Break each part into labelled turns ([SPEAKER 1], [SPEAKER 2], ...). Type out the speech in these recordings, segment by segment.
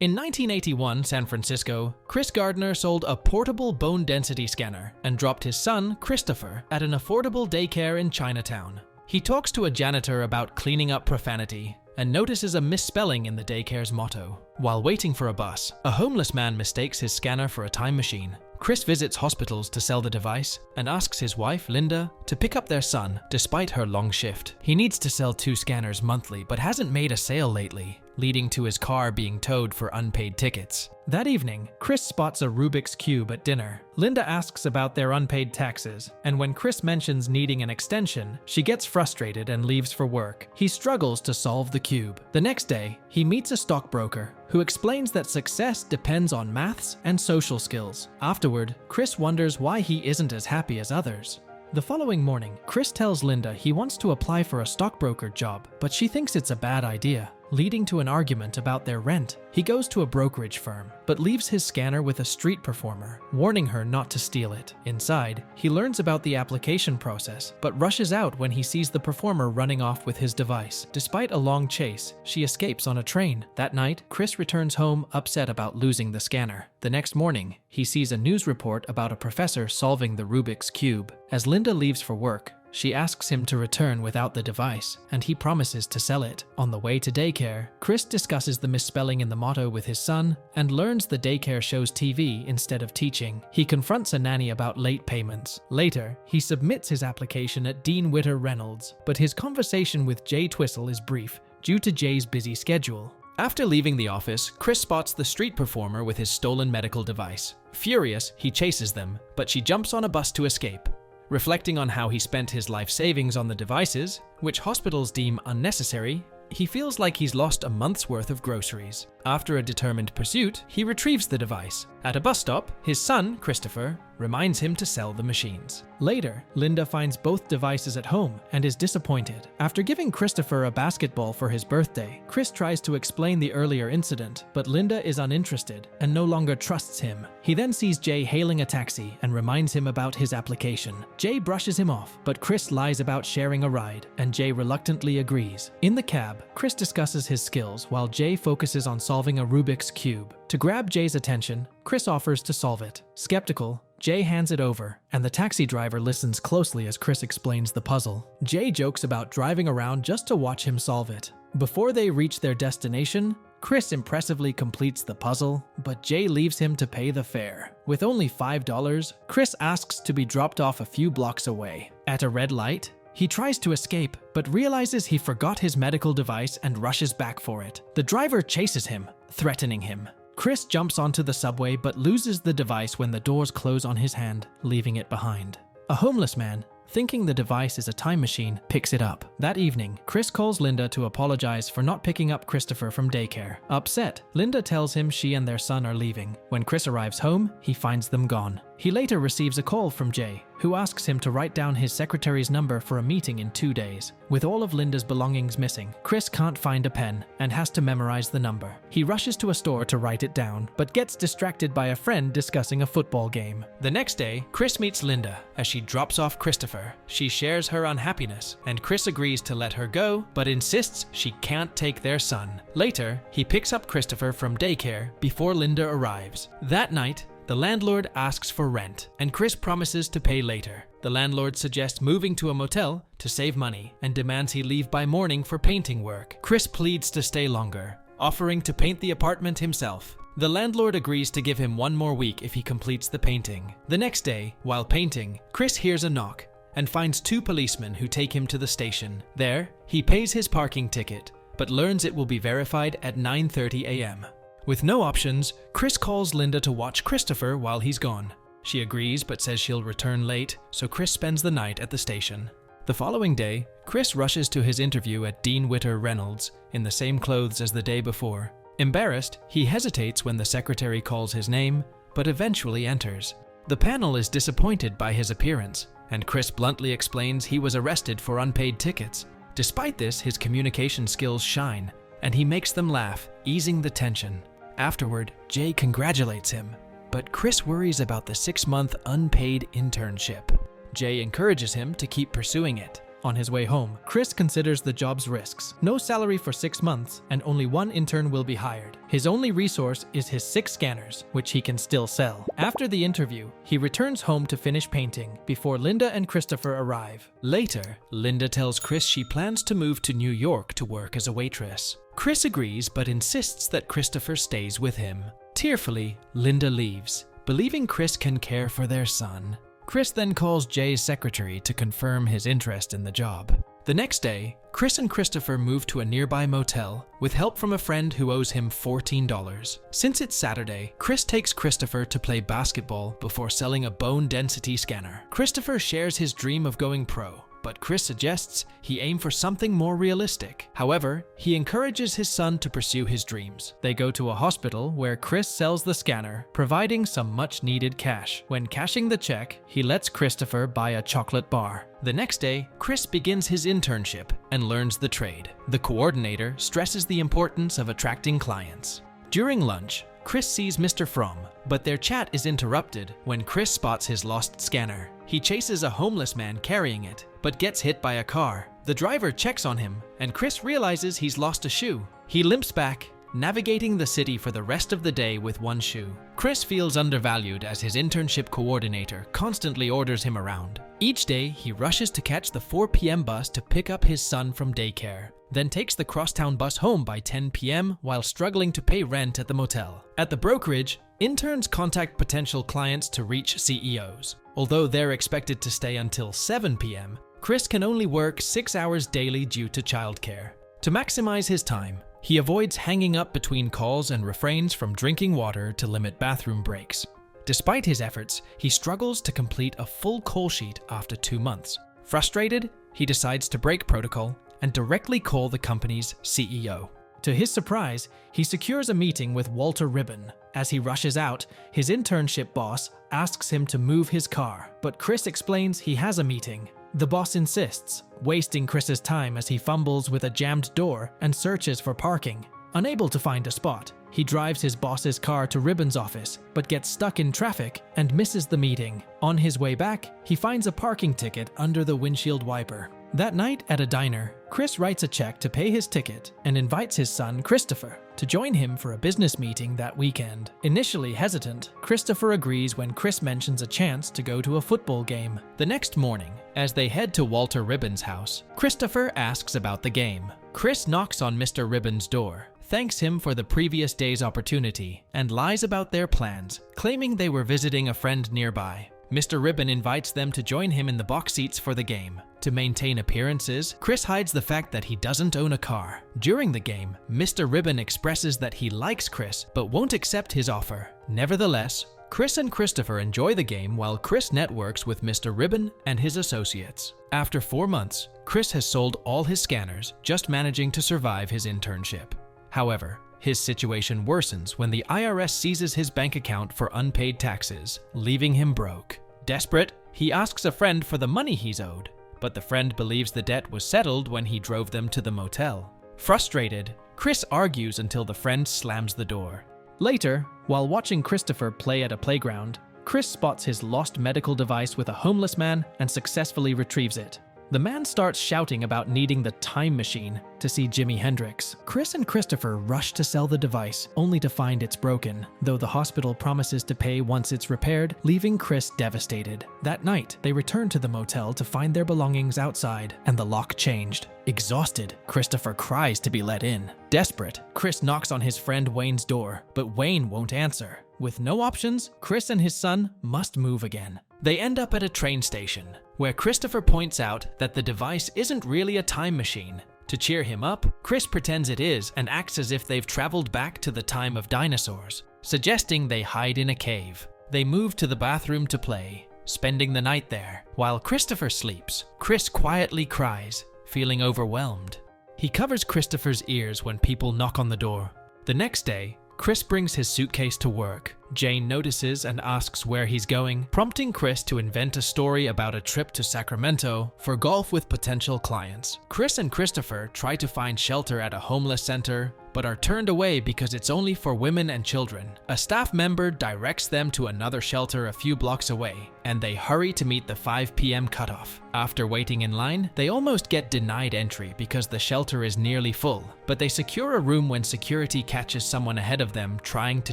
[SPEAKER 1] In 1981 San Francisco, Chris Gardner sold a portable bone density scanner and dropped his son, Christopher, at an affordable daycare in Chinatown. He talks to a janitor about cleaning up profanity and notices a misspelling in the daycare's motto. While waiting for a bus, a homeless man mistakes his scanner for a time machine. Chris visits hospitals to sell the device and asks his wife, Linda, to pick up their son despite her long shift. He needs to sell 2 scanners monthly but hasn't made a sale lately, leading to his car being towed for unpaid tickets. That evening, Chris spots a Rubik's Cube at dinner. Linda asks about their unpaid taxes, and when Chris mentions needing an extension, she gets frustrated and leaves for work. He struggles to solve the cube. The next day, he meets a stockbroker who explains that success depends on maths and social skills. Afterward, Chris wonders why he isn't as happy as others. The following morning, Chris tells Linda he wants to apply for a stockbroker job, but she thinks it's a bad idea, leading to an argument about their rent. He goes to a brokerage firm, but leaves his scanner with a street performer, warning her not to steal it. Inside, he learns about the application process, but rushes out when he sees the performer running off with his device. Despite a long chase, she escapes on a train. That night, Chris returns home upset about losing the scanner. The next morning, he sees a news report about a professor solving the Rubik's Cube. As Linda leaves for work, she asks him to return without the device, and he promises to sell it. On the way to daycare, Chris discusses the misspelling in the motto with his son and learns the daycare shows TV instead of teaching. He confronts a nanny about late payments. Later, he submits his application at Dean Witter Reynolds, but his conversation with Jay Twistle is brief due to Jay's busy schedule. After leaving the office, Chris spots the street performer with his stolen medical device. Furious, he chases them, but she jumps on a bus to escape. Reflecting on how he spent his life savings on the devices, which hospitals deem unnecessary, he feels like he's lost a month's worth of groceries. After a determined pursuit, he retrieves the device. At a bus stop, his son, Christopher, reminds him to sell the machines. Later, Linda finds both devices at home and is disappointed. After giving Christopher a basketball for his birthday, Chris tries to explain the earlier incident, but Linda is uninterested and no longer trusts him. He then sees Jay hailing a taxi and reminds him about his application. Jay brushes him off, but Chris lies about sharing a ride, and Jay reluctantly agrees. In the cab, Chris discusses his skills while Jay focuses on solving a Rubik's Cube. To grab Jay's attention, Chris offers to solve it. Skeptical, Jay hands it over, and the taxi driver listens closely as Chris explains the puzzle. Jay jokes about driving around just to watch him solve it. Before they reach their destination, Chris impressively completes the puzzle, but Jay leaves him to pay the fare. With only $5, Chris asks to be dropped off a few blocks away. At a red light, he tries to escape, but realizes he forgot his medical device and rushes back for it. The driver chases him, threatening him. Chris jumps onto the subway but loses the device when the doors close on his hand, leaving it behind. A homeless man, thinking the device is a time machine, picks it up. That evening, Chris calls Linda to apologize for not picking up Christopher from daycare. Upset, Linda tells him she and their son are leaving. When Chris arrives home, he finds them gone. He later receives a call from Jay, who asks him to write down his secretary's number for a meeting in 2 days. With all of Linda's belongings missing, Chris can't find a pen and has to memorize the number. He rushes to a store to write it down, but gets distracted by a friend discussing a football game. The next day, Chris meets Linda. As she drops off Christopher, she shares her unhappiness, and Chris agrees to let her go, but insists she can't take their son. Later, he picks up Christopher from daycare before Linda arrives. That night, the landlord asks for rent, and Chris promises to pay later. The landlord suggests moving to a motel to save money and demands he leave by morning for painting work. Chris pleads to stay longer, offering to paint the apartment himself. The landlord agrees to give him 1 more week if he completes the painting. The next day, while painting, Chris hears a knock and finds 2 policemen who take him to the station. There, he pays his parking ticket, but learns it will be verified at 9:30 a.m. With no options, Chris calls Linda to watch Christopher while he's gone. She agrees but says she'll return late, so Chris spends the night at the station. The following day, Chris rushes to his interview at Dean Witter Reynolds in the same clothes as the day before. Embarrassed, he hesitates when the secretary calls his name, but eventually enters. The panel is disappointed by his appearance, and Chris bluntly explains he was arrested for unpaid tickets. Despite this, his communication skills shine, and he makes them laugh, easing the tension. Afterward, Jay congratulates him, but Chris worries about the 6-month unpaid internship. Jay encourages him to keep pursuing it. On his way home, Chris considers the job's risks. No salary for 6 months, and only one intern will be hired. His only resource is his 6 scanners, which he can still sell. After the interview, he returns home to finish painting before Linda and Christopher arrive. Later, Linda tells Chris she plans to move to New York to work as a waitress. Chris agrees but insists that Christopher stays with him. Tearfully, Linda leaves, believing Chris can care for their son. Chris then calls Jay's secretary to confirm his interest in the job. The next day, Chris and Christopher move to a nearby motel with help from a friend who owes him $14. Since it's Saturday, Chris takes Christopher to play basketball before selling a bone density scanner. Christopher shares his dream of going pro, but Chris suggests he aim for something more realistic. However, he encourages his son to pursue his dreams. They go to a hospital where Chris sells the scanner, providing some much-needed cash. When cashing the check, he lets Christopher buy a chocolate bar. The next day, Chris begins his internship and learns the trade. The coordinator stresses the importance of attracting clients. During lunch, Chris sees Mr. Fromm, but their chat is interrupted when Chris spots his lost scanner. He chases a homeless man carrying it, but gets hit by a car. The driver checks on him, and Chris realizes he's lost a shoe. He limps back, navigating the city for the rest of the day with one shoe. Chris feels undervalued as his internship coordinator constantly orders him around. Each day, he rushes to catch the 4 p.m. bus to pick up his son from daycare, then takes the crosstown bus home by 10 p.m. while struggling to pay rent at the motel. At the brokerage, interns contact potential clients to reach CEOs. Although they're expected to stay until 7 p.m., Chris can only work 6 hours daily due to childcare. To maximize his time, he avoids hanging up between calls and refrains from drinking water to limit bathroom breaks. Despite his efforts, he struggles to complete a full call sheet after 2 months. Frustrated, he decides to break protocol and directly call the company's CEO. To his surprise, he secures a meeting with Walter Ribbon. As he rushes out, his internship boss asks him to move his car, but Chris explains he has a meeting. The boss insists, wasting Chris's time as he fumbles with a jammed door and searches for parking. Unable to find a spot, he drives his boss's car to Ribbon's office, but gets stuck in traffic and misses the meeting. On his way back, he finds a parking ticket under the windshield wiper. That night at a diner, Chris writes a check to pay his ticket and invites his son, Christopher, to join him for a business meeting that weekend. Initially hesitant, Christopher agrees when Chris mentions a chance to go to a football game. The next morning, as they head to Walter Ribbon's house, Christopher asks about the game. Chris knocks on Mr. Ribbon's door, thanks him for the previous day's opportunity, and lies about their plans, claiming they were visiting a friend nearby. Mr. Ribbon invites them to join him in the box seats for the game. To maintain appearances, Chris hides the fact that he doesn't own a car. During the game, Mr. Ribbon expresses that he likes Chris but won't accept his offer. Nevertheless, Chris and Christopher enjoy the game while Chris networks with Mr. Ribbon and his associates. After 4 months, Chris has sold all his scanners, just managing to survive his internship. However, his situation worsens when the IRS seizes his bank account for unpaid taxes, leaving him broke. Desperate, he asks a friend for the money he's owed, but the friend believes the debt was settled when he drove them to the motel. Frustrated, Chris argues until the friend slams the door. Later, while watching Christopher play at a playground, Chris spots his lost medical device with a homeless man and successfully retrieves it. The man starts shouting about needing the time machine to see Jimi Hendrix. Chris and Christopher rush to sell the device, only to find it's broken, though the hospital promises to pay once it's repaired, leaving Chris devastated. That night, they return to the motel to find their belongings outside, and the lock changed. Exhausted, Christopher cries to be let in. Desperate, Chris knocks on his friend Wayne's door, but Wayne won't answer. With no options, Chris and his son must move again. They end up at a train station, where Christopher points out that the device isn't really a time machine. To cheer him up, Chris pretends it is and acts as if they've traveled back to the time of dinosaurs, suggesting they hide in a cave. They move to the bathroom to play, spending the night there. While Christopher sleeps, Chris quietly cries, feeling overwhelmed. He covers Christopher's ears when people knock on the door. The next day, Chris brings his suitcase to work, Jane notices and asks where he's going, prompting Chris to invent a story about a trip to Sacramento for golf with potential clients. Chris and Christopher try to find shelter at a homeless center, but are turned away because it's only for women and children. A staff member directs them to another shelter a few blocks away, and they hurry to meet the 5 p.m. cutoff. After waiting in line, they almost get denied entry because the shelter is nearly full, but they secure a room when security catches someone ahead of them trying to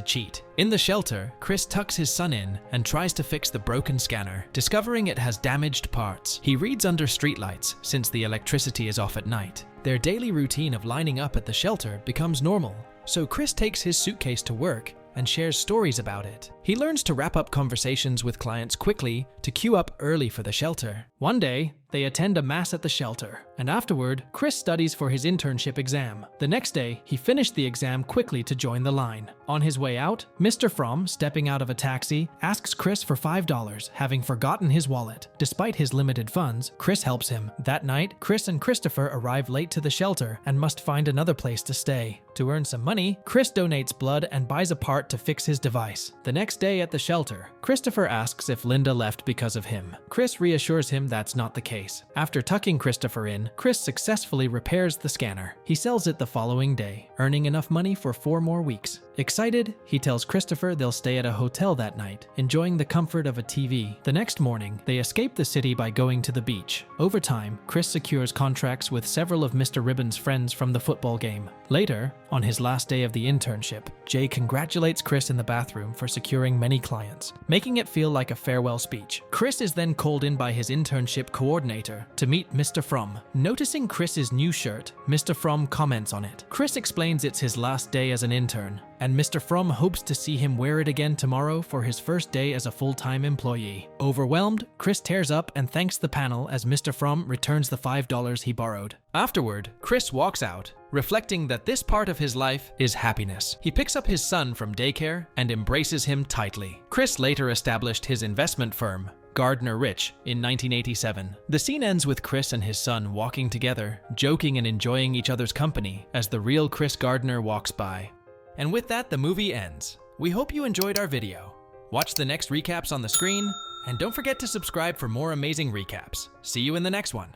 [SPEAKER 1] cheat. In the shelter, Chris tucks his son in and tries to fix the broken scanner, discovering it has damaged parts. He reads under streetlights since the electricity is off at night. Their daily routine of lining up at the shelter becomes normal, so Chris takes his suitcase to work and shares stories about it. He learns to wrap up conversations with clients quickly to queue up early for the shelter. One day, they attend a mass at the shelter, and afterward, Chris studies for his internship exam. The next day, he finished the exam quickly to join the line. On his way out, Mr. Fromm, stepping out of a taxi, asks Chris for $5, having forgotten his wallet. Despite his limited funds, Chris helps him. That night, Chris and Christopher arrive late to the shelter and must find another place to stay. To earn some money, Chris donates blood and buys a part to fix his device. The next day at the shelter, Christopher asks if Linda left because of him. Chris reassures him that's not the case. After tucking Christopher in, Chris successfully repairs the scanner. He sells it the following day, earning enough money for 4 more weeks. Excited, he tells Christopher they'll stay at a hotel that night, enjoying the comfort of a TV. The next morning, they escape the city by going to the beach. Over time, Chris secures contracts with several of Mr. Ribbon's friends from the football game. Later, on his last day of the internship, Jay congratulates Chris in the bathroom for securing many clients, making it feel like a farewell speech. Chris is then called in by his internship coordinator to meet Mr. Fromm. Noticing Chris's new shirt, Mr. Fromm comments on it. Chris explains it's his last day as an intern, and Mr. Fromm hopes to see him wear it again tomorrow for his first day as a full-time employee. Overwhelmed, Chris tears up and thanks the panel as Mr. Fromm returns the $5 he borrowed. Afterward, Chris walks out, reflecting that this part of his life is happiness. He picks up his son from daycare and embraces him tightly. Chris later established his investment firm, Gardner Rich, in 1987. The scene ends with Chris and his son walking together, joking and enjoying each other's company as the real Chris Gardner walks by. And with that, the movie ends. We hope you enjoyed our video. Watch the next recaps on the screen, and don't forget to subscribe for more amazing recaps. See you in the next one.